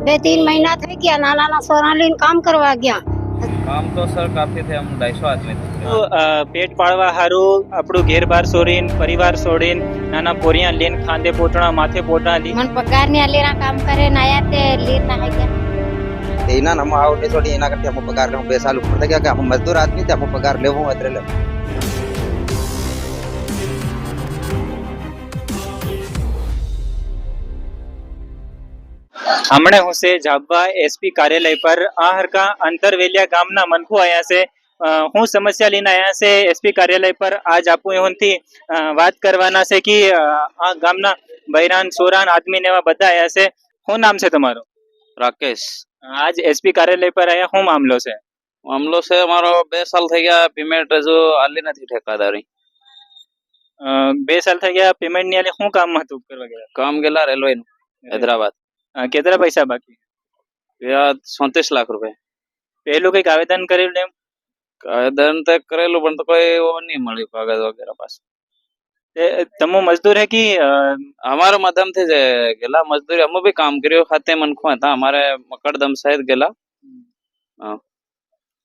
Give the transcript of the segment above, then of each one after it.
2-3 महीना થઈ ગયા, નાના સોરા લઈને કામ કરવા ગયા. काम तो सर काफी थे, हम 250 आदमी थे। તો પેટ પાળવા હારું આપણું ઘેર બાર છોડીને પરિવાર છોડીને નાના પોરિયા લઈને ખાંદે પોટણા માથે પોટણા લી મન પગાર ની આલેરા કામ કરે ને આયા તે લીન ના ગયા. એના નમ આવ ને થોડી એના કરતી हम पगार ले 2 साल ऊपर था क्या हम मजदूर आदमी थे, हम पगार ले अदरे ले હમણે હું છે જાબવા એસપી કાર્યાલય પર આ હરકા અંતરવેલિયા ગામના મનખુ આયા છે. હું સમસ્યા લઈને આયા છે એસપી કાર્યાલય પર આજ આપું એવનથી વાત કરવાના છે કે આ ગામના બૈરાન સોરાન આદમી ને એવા બધા આયા છે. શું નામ છે તમારું? राकेश આજ એસપી કાર્યાલય પર આયા શું મામલો છે? मामलो से हमारा 2 साल થઈ ગયા પેમેન્ટ જો આલી નથી ઠેકાદારી. 2 સાલ થઈ ગયા પેમેન્ટ ની આલે શું કામ હતું કરવા ગયા? કામ ગયેલા રેલવે નું હૈદરાબાદ. કેટલા પૈસા બાકી? या 37 लाख रुपए. પહેલું કઈક આવેદન કરેલું એમ? આવેદન તો કરેલું પણ તો કોઈ એવો નહીં મળ્યું કાગળ વગેરે પાસે. તમો મજદૂર હે કે हमारे माध्यम से जे गेला मजदूरी हम भी काम કર્યો ખાતે મનખો હતા हमारे मकड़दम सहित गेला.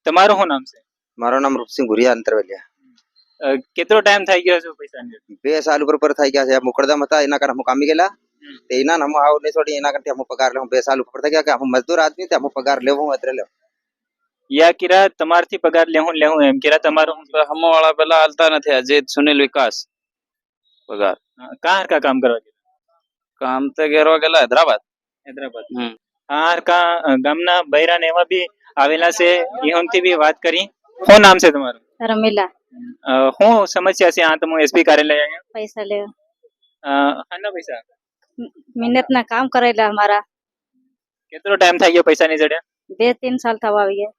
તમારું શું નામ છે? मारो नाम रूपसिंह भुरिया अंतरवेलिया. કેટલો ટાઈમ થઈ ગયો છે પૈસા ની? 2 साल ऊपर થઈ ગયા છે. मुकदम હતા એના કર हम કામી ગયેલા તે એના નમ આવ ને થોડી એના કરતી हम पगार ले 2 साल ऊपर था क्या हम मजदूर आदमी थे, हम पगार ले अदरे ले યા કિરા તમારથી પગાર લેવું એમ કિરા તમારું हम वाला પેલા હાલતા નથી અજીત સુનિલ વિકાસ પગાર કા હરકા કામ કરવા ગયા? કામ તો ગેરવા ગયેલા હૈદરાબાદ. હૈદરાબાદ. આ હરકા ગામના બૈરા ને એવા બી આવેલા છે. ઈહોનથી બી વાત કરી. શું નામ છે તમારું? રમીલા. શું સમસ્યા છે? આ તમે એસપી કાર્યાલય આવ્યા? પૈસા લે હાના પૈસા? મહેનત ના કામ કરેલા અમારા. કેટલો ટાઈમ થઈ ગયો પૈસા ની જડ્યા? 2-3 साल થવા આવી ગયા.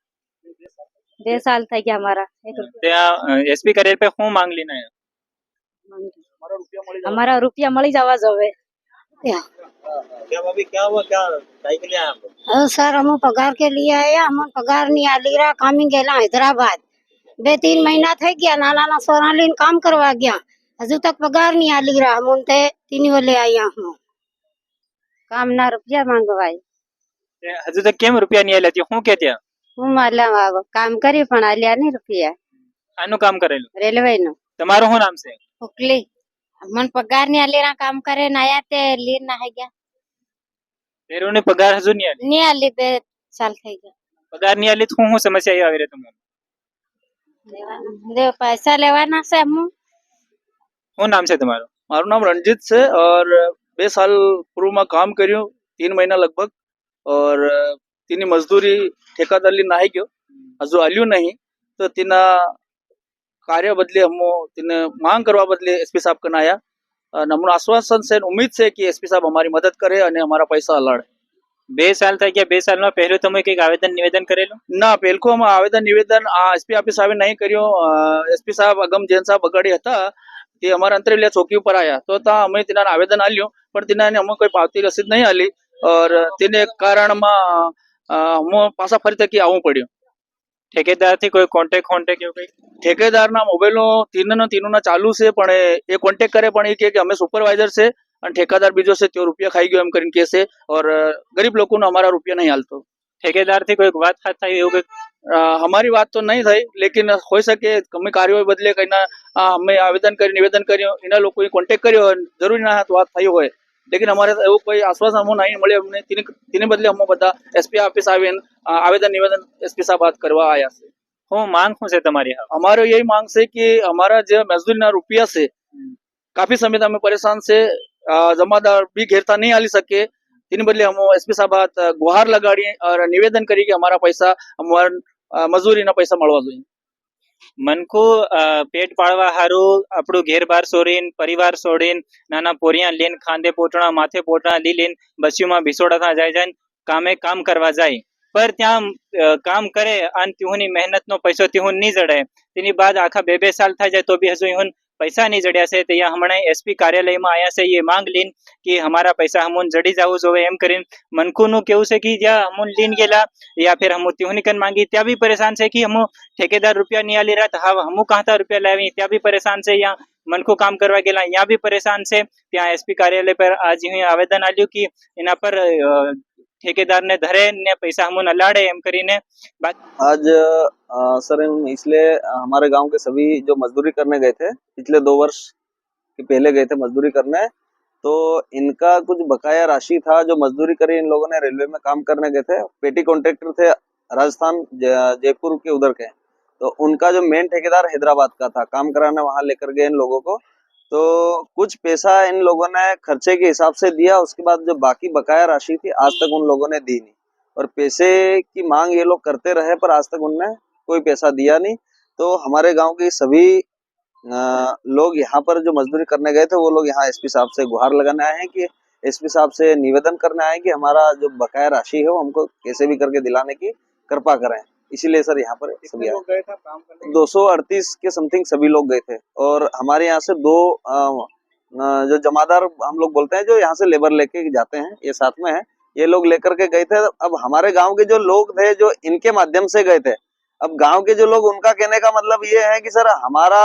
2 साल થઈ ગયા અમારા. ત્યાં એસપી કાર્યાલય पे શું માંગ લઈને આવ્યા? અમારા રૂપિયા મળી જવા જોવે. सर हम पगार के लिए आया, हम पगार नहीं आली रहा कामी गेला हैदराबाद. 2-3 महीना થઈ ગયા, નાના સોરા લઈને કામ કરવા ગયા. હજુ તક પગાર નહીં આલી રहा. हम ते तीन वाले आया हूं काम ना रुपया मांगवाय. હજુ તો કેમ રૂપિયા નહીં આલ્યા? શું કે ત્યાં હું માલા કામ કરી પણ આલ્યા નહીં રૂપિયા. આનું કામ કરેલું? રેલવે નું. તમારું શું નામ છે? ઉકલી. મન પગાર ની આલી રहा काम करे ना आया ते લીન ના હે ગયા. તેરોને પગાર હજુ નહીં આલી? नहीं आली 2 साल થઈ ગયા. પગાર નહીં આલી તો શું સમસ્યા આવી રહી તમને? दे पैसा लेवाना से हम. શું નામ છે તમારું? મારું નામ રણજીત છે और 2 साल पूर्व में काम કર્યું 3 महीना लगभग और તેની મજદૂરી ઠેકાદારી નાહી ગયો હજુ આલ્યું નહીં તો તેના કાર્ય બદલે हम તેને માંગ કરવા બદલે એસપી સાહેબ કને આયા અને અમને આશ્વાસન છે ઉમ્મીદ છે કે એસપી સાહેબ અમારી મદદ કરે અને અમારા પૈસા અલાડે. 2 સાલ થઈ ગયા. 2 સાલમાં પહેલું તમે કઈક આવેદન નિવેદન કરેલું? ના પેલકો અમે આવેદન નિવેદન આ એસપી ઓફિસ આવે નહીં કર્યું. એસપી સાહેબ અગમ જૈન સાહેબ બગાડી હતા તે અમારા અંતરેલિયા ચોકી ઉપર આયા તો ત્યાં અમે તેના આવેદન આલ્યું પણ તેના અમે કોઈ પાવતી રસીદ નહીં આલી और તેને કારણમાં હું પાછા ફરી તકી આવવું પડ્યું. ઠેકેદાર થી કોઈ કોન્ટેક્ટ એવું કઈ? ઠેકેદારના મોબાઈલનો તીનોના ચાલુ છે પણ એ કોન્ટેક્ટ કરે પણ એ કહે કે અમે સુપરવાઇઝર છે અને ઠેકેદાર બીજો છે તે રૂપિયા ખાઈ ગયો એમ કરીને કહે છે और ગરીબ લોકોનો અમારા રૂપિયા નહીં હાલતો. ઠેકેદાર થી કોઈ વાત થાય એવું કઈ? हमारी बात तो नहीं थी लेकिन हो सके અમે કાર્યવાહી બદલે કઈના અમે આવેદન કરી નિવેદન કર્યું એના લોકોએ કોન્ટેક્ટ કર્યો જરૂરી ના તો વાત થઈ હોય लेकिन हमारे એવું કોઈ આશ્વાસન અમને નહીં મળે. અમને તેને બદલે અમે બધા એસપી ઓફિસ આવીને આવેદન નિવેદન એસપી સાહેબ બાત કરવા આયા છે. હું માંગ શું છે તમારી? અમારો यही मांग છે कि हमारा जो मजदूरीना रुपया से काफी समय में परेशान से जमादार भी घेरता नहीं आली सके તેની બદલે हम एसपी साहब बात गुहार लगाड़ी और निवेदन करी कि हमारा पैसा हमारा मजूरीना पैसा મળવા જોઈએ. મનકુ પેટ પાળવા હારું આપણું ઘેર બાર છોડીને પરિવાર છોડીને નાના પોરિયા લઈને ખાંદે પોટણા માથે પોટણા લઈને બસ્યુમાં ભીસોડા જાય કામે કામ કરવા જાય પર ત્યાં કામ કરે અને તેઓની મહેનતનો પૈસો તેઓ નહીં જડે. તેની બાદ આખા 2-2 સાલ થઈ જાય તો બી હજુ એવું પૈસા નહીં જડ્યા છે. ત્યાં હમણાં એસપી કાર્યાલયમાં આયા છે એ માંગ લઈને કે हमारा पैसा हमन जड़ी जावो जोवे एम કરીને મનકુનું કેવું છે કે જ્યાં हमन લીન ગયેલા या फिर हम તેઓની કન માંગી ત્યાં બી પરેશાન છે કે हम ठेकेदार रुपया नहीं आली रहा था हम कहाँ रुपया लावी ત્યાં બી પરેશાન છે. यहाँ મનકુ કામ કરવા ગયેલા यहाँ બી પરેશાન છે. ત્યાં એસપી કાર્યાલય પર आज ही आवेदन आल्યું कि એના પર ठेकेदारने धरे ने पैसा हमन अलाड़े एम करीने बात आज सर हम इसलिए हमारे गांव के सभी जो मजदूरी करने गए थे पिछले 2 वर्ष के पहले गए थे मजदूरी करने, तो इनका कुछ बकाया राशि था जो मजदूरी करी इन लोगों ने। रेलवे में काम करने गए थे, पेटी कॉन्ट्रैक्टर थे राजस्थान जयपुर के उधर के, तो उनका जो मेन ठेकेदार हैदराबाद का था, काम कराने वहां लेकर गए इन लोगों को। तो कुछ पैसा इन लोगों ने खर्चे के हिसाब से दिया, उसके बाद जो बाकी बकाया राशि थी आज तक उन लोगों ने दी नहीं, और पैसे की मांग ये लोग करते रहे पर आज तक उनने कोई पैसा दिया नहीं। तो हमारे गांव के सभी लोग यहाँ पर जो मजदूरी करने गए थे वो लोग यहाँ एसपी साहब से गुहार लगाने आए हैं कि एसपी साहब से निवेदन करने आए हैं कि हमारा जो बकाया राशि है वो हमको कैसे भी करके दिलाने की कृपा करें। इसीलिए सर यहाँ पर सभी आए। 238 के समथिंग सभी लोग गए थे, और हमारे यहाँ से 2 जो जमादार हम लोग बोलते हैं जो यहाँ से लेबर लेके जाते हैं, ये साथ में है, ये लोग लेकर के गए थे। अब हमारे गांव के जो लोग थे जो इनके माध्यम से गए थे, अब गांव के जो लोग, उनका कहने का मतलब ये है कि सर हमारा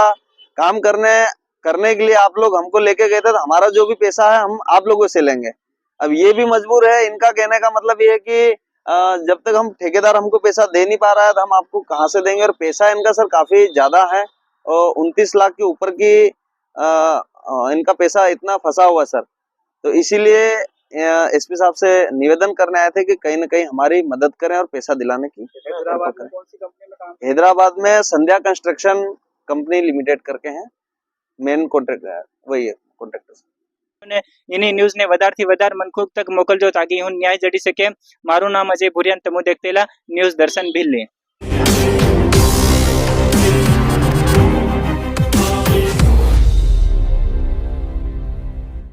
काम करने के लिए आप लोग हमको लेके गए थे, तो हमारा जो भी पैसा है हम आप लोगों से लेंगे। अब ये भी मजबूर है, इनका कहने का मतलब ये है कि जब तक हम ठेकेदार हमको पैसा दे नहीं पा रहा है तो हम आपको कहाँ से देंगे। और पैसा इनका सर काफी ज्यादा है, और 29 लाख के ऊपर की इनका पैसा इतना फंसा हुआ है सर। तो इसीलिए एसपी साहब से निवेदन करने आए थे कि कहीं ना कहीं हमारी मदद करें और पैसा दिलाने की। हैदराबाद में संध्या कंस्ट्रक्शन कंपनी लिमिटेड करके हैं, मेन कॉन्ट्रैक्टर वही है कॉन्ट्रैक्टर। इन्हीं न्यूज ने વધારથી વધારે મનખુક તક મોકલજો તાકી હું ન્યાય જડી શકે। મારું નામ અજય ભુરિયાન, તમે દેખતેલા ન્યૂઝ દર્શન ભીલની।